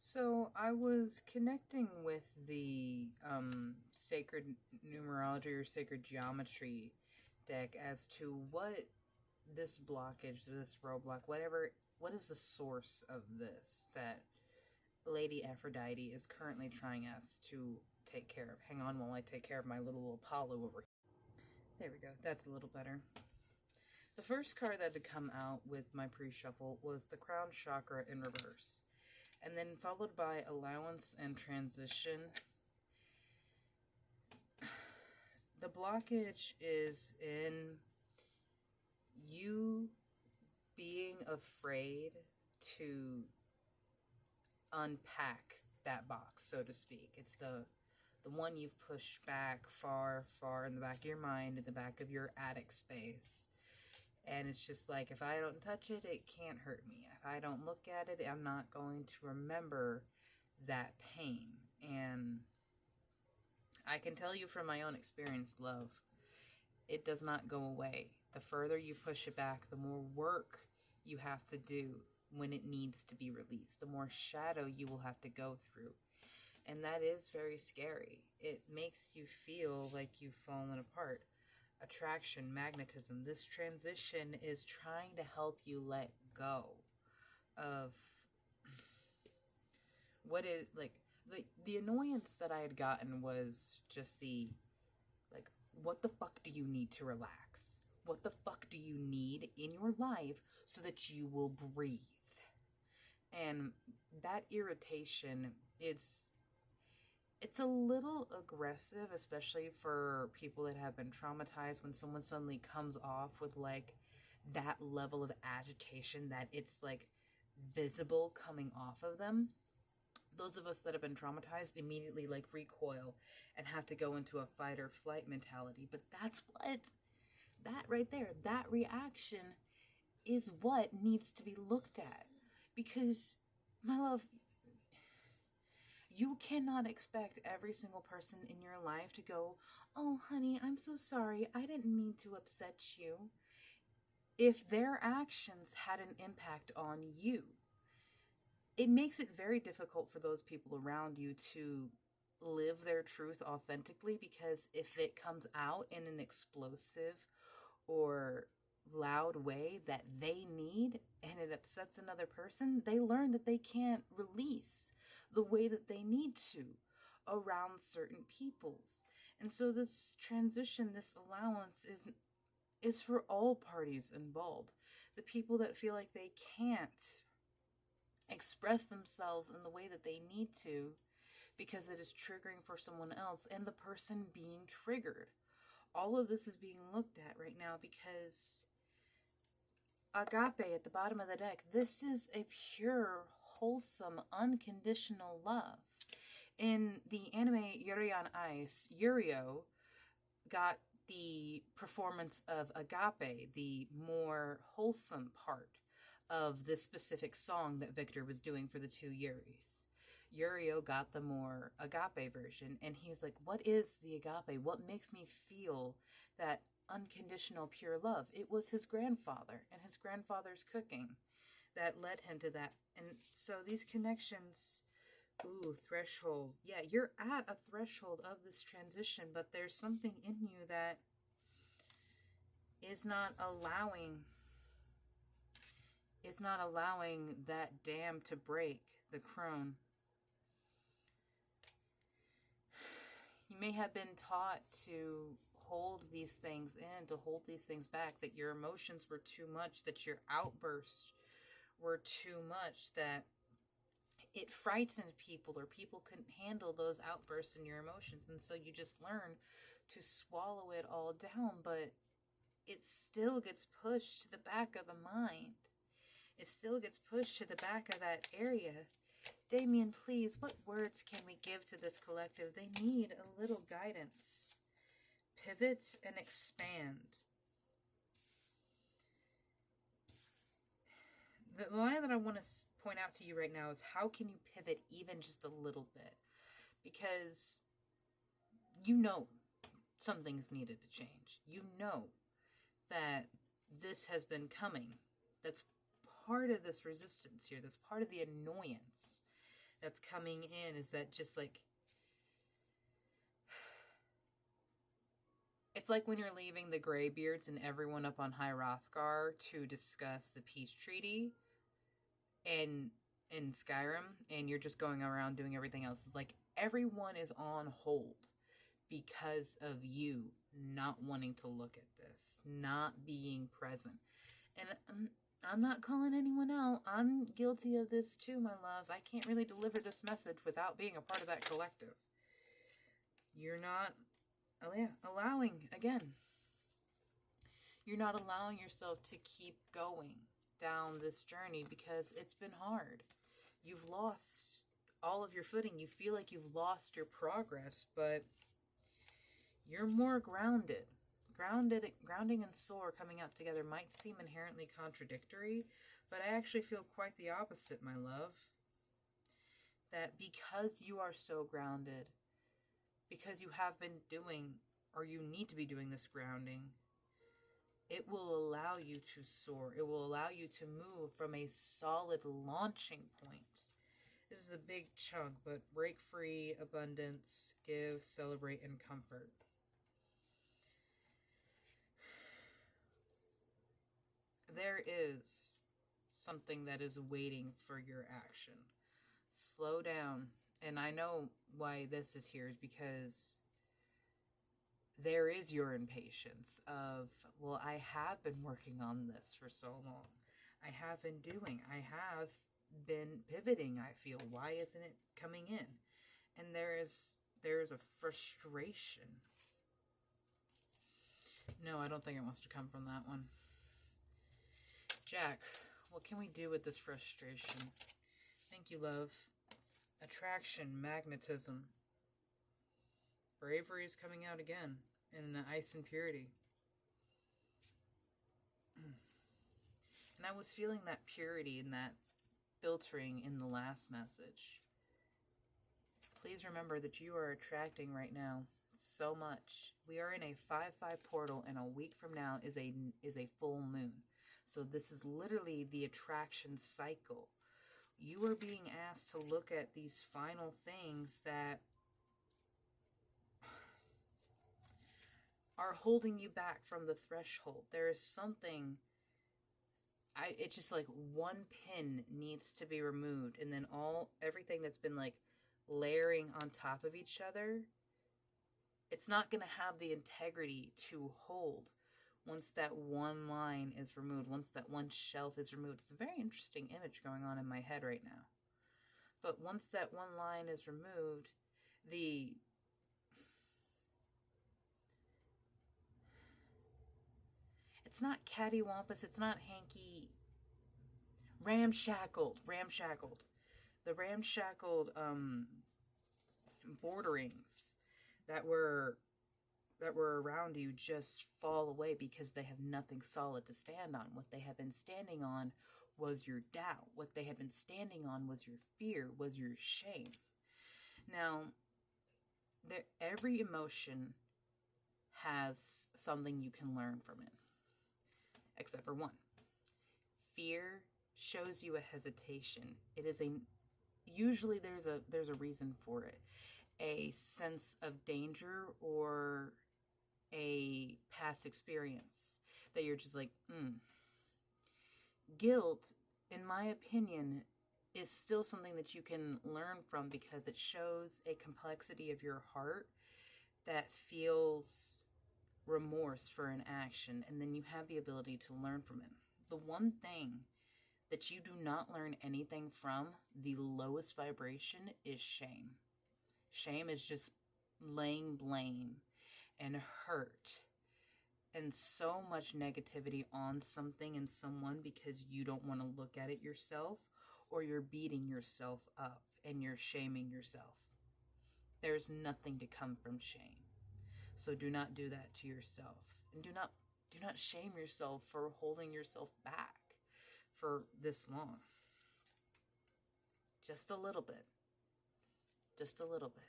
So I was connecting with the sacred numerology or sacred geometry deck as to what this blockage, this roadblock, whatever, what is the source of this that Lady Aphrodite is currently trying us to take care of. Hang on while I take care of my little Apollo over here. There we go. That's a little better. The first card that had come out with my pre-shuffle was the Crown Chakra in reverse, and then followed by Allowance and Transition. The blockage is in you being afraid to unpack that box, so to speak. It's the one you've pushed back far, far in the back of your mind, in the back of your attic space. And it's just like, if I don't touch it, it can't hurt me. If I don't look at it, I'm not going to remember that pain. And I can tell you from my own experience, love, it does not go away. The further you push it back, the more work you have to do when it needs to be released, the more shadow you will have to go through. And that is very scary. It makes you feel like you've fallen apart. Attraction, magnetism. This transition is trying to help you let go of what is like the annoyance that I had gotten was just the like, what the fuck do you need to relax? What the fuck do you need in your life so that you will breathe? And that irritation, it's a little aggressive, especially for people that have been traumatized, when someone suddenly comes off with like that level of agitation that it's like visible coming off of them. Those of us that have been traumatized immediately like recoil and have to go into a fight or flight mentality. But that right there, that reaction is what needs to be looked at. Because, my love, you cannot expect every single person in your life to go, "Oh, honey, I'm so sorry. I didn't mean to upset you." If their actions had an impact on you, it makes it very difficult for those people around you to live their truth authentically, because if it comes out in an explosive or loud way that they need and it upsets another person, they learn that they can't release the way that they need to around certain peoples. And so this transition, this allowance is for all parties involved. The people that feel like they can't express themselves in the way that they need to because it is triggering for someone else, and the person being triggered. All of this is being looked at right now because agape at the bottom of the deck, this is a pure, wholesome, unconditional love. In the anime Yuri on Ice, Yurio got the performance of agape, the more wholesome part of this specific song that Victor was doing for the two Yuris. Yurio got the more agape version, and he's like, what is the agape? What makes me feel that unconditional pure love? It was his grandfather and his grandfather's cooking that led him to that. And so these connections, ooh, threshold. Yeah, you're at a threshold of this transition, but there's something in you that is not allowing that dam to break, the crone. You may have been taught to hold these things in, to hold these things back, that your emotions were too much, that your outbursts were too much, that it frightened people, or people couldn't handle those outbursts in your emotions. And so you just learn to swallow it all down, but it still gets pushed to the back of the mind. It still gets pushed to the back of that area. Damien, please, what words can we give to this collective? They need a little guidance. Pivot and expand. The line that I want to point out to you right now is, how can you pivot even just a little bit? Because you know something's needed to change. You know that this has been coming. That's part of this resistance here. That's part of the annoyance that's coming in is that just like, it's like when you're leaving the Greybeards and everyone up on High Hrothgar to discuss the peace treaty and in Skyrim, and you're just going around doing everything else. It's like everyone is on hold because of you not wanting to look at this, not being present. And I'm not calling anyone out. I'm guilty of this too, my loves. I can't really deliver this message without being a part of that collective. You're not allowing, again, you're not allowing yourself to keep going down this journey because it's been hard. You've lost all of your footing. You feel like you've lost your progress, but you're more grounded. Grounding and soar coming out together might seem inherently contradictory, but I actually feel quite the opposite, my love. That because you are so grounded, because you have been doing, or you need to be doing this grounding, it will allow you to soar. It will allow you to move from a solid launching point. This is a big chunk, but break free, abundance, give, celebrate, and comfort. There is something that is waiting for your action. Slow down. And I know why this is here is because there is your impatience of, well, I have been working on this for so long. I have been pivoting, I feel. Why isn't it coming in? And there's a frustration. No, I don't think it wants to come from that one. Jack, what can we do with this frustration? Thank you, love. Attraction, magnetism. Bravery is coming out again. And the ice and purity. And I was feeling that purity and that filtering in the last message. Please remember that you are attracting right now so much. We are in a 5/5 portal, and a week from now is a full moon. So this is literally the attraction cycle. You are being asked to look at these final things that are holding you back from the threshold. There is something, it's just like one pin needs to be removed, and then everything that's been like layering on top of each other, it's not going to have the integrity to hold once that one line is removed, once that one shelf is removed. It's a very interesting image going on in my head right now. But once that one line is removed, it's not cattywampus, it's not hanky, ramshackled. The ramshackled borderings that were around you just fall away because they have nothing solid to stand on. What they have been standing on was your doubt. What they had been standing on was your fear, was your shame. Now, every emotion has something you can learn from it, except for one. Fear shows you a hesitation. It is usually there's a reason for it. A sense of danger or a past experience that you're just like, Guilt, in my opinion, is still something that you can learn from because it shows a complexity of your heart that feels remorse for an action, and then you have the ability to learn from it. The one thing that you do not learn anything from, the lowest vibration, is shame. Shame is just laying blame and hurt and so much negativity on something and someone because you don't want to look at it yourself, or you're beating yourself up and you're shaming yourself. There's nothing to come from shame. So do not do that to yourself. And do not shame yourself for holding yourself back for this long. Just a little bit. Just a little bit.